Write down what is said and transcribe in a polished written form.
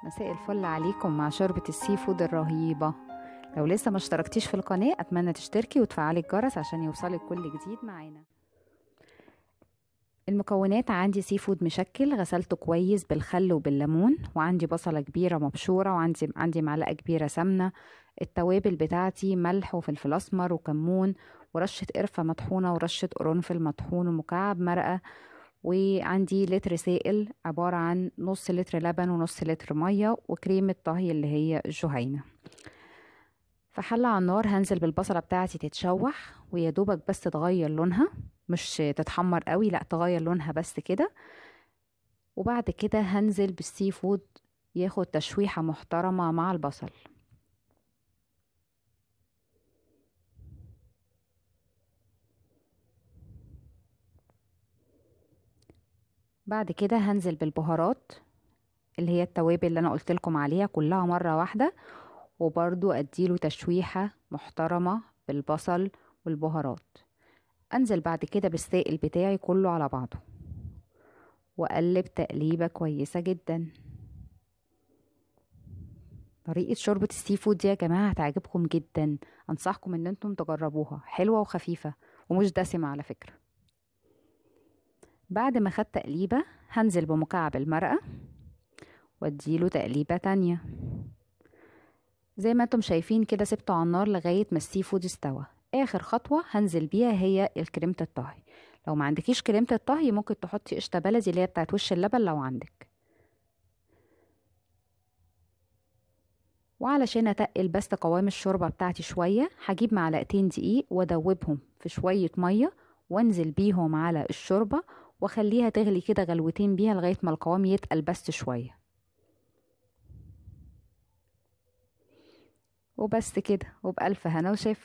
مساء الفل عليكم مع شوربة السي فود الرهيبة. لو لسه ما اشتركتيش في القناة اتمنى تشتركي وتفعلي الجرس عشان يوصلك كل جديد معانا. المكونات: عندي سي فود مشكل غسلته كويس بالخل وبالليمون، وعندي بصلة كبيرة مبشورة، وعندي معلقة كبيرة سمنة. التوابل بتاعتي: ملح وفلفل اسمر وكمون ورشة قرفة مطحونة ورشة قرنفل مطحون ومكعب مرقة. وعندي لتر سائل عبارة عن نص لتر لبن ونص لتر مية وكريمة طهي اللي هي الجهينة. في حلة على النار هنزل بالبصلة بتاعتي تتشوح ويا دوبك بس تغير لونها، مش تتحمر قوي، لا تغير لونها بس كده. وبعد كده هنزل بالسي فود ياخد تشويحة محترمة مع البصل. بعد كده هنزل بالبهارات اللي هي التوابل اللي انا قلت لكم عليها كلها مرة واحدة، وبرضو اديله تشويحة محترمة بالبصل والبهارات. انزل بعد كده بالسائل بتاعي كله على بعضه واقلب تقليبة كويسة جدا. طريقة شوربة السي فود دي يا جماعة هتعجبكم جدا، انصحكم ان انتم تجربوها، حلوة وخفيفة ومش دسمة على فكرة. بعد ما خدت تقليبة هنزل بمكعب المرقة واديله تقليبة تانية. زي ما انتم شايفين كده سبته على النار لغاية ما السي فود استوى. اخر خطوة هنزل بيها هي الكريمة الطهي. لو ما عندكيش كريمة الطهي ممكن تحطي قشطة بلدي اللي هي بتاعت وش اللبن لو عندك. وعلشان اتقل بس قوام الشوربة بتاعتي شوية هجيب معلقتين دقيق وادوبهم في شوية مية وانزل بيهم على الشوربة واخليها تغلي كده غلوتين بيها لغاية ما القوام يتقل بس شوية. وبس كده وبألف هنا وشفا.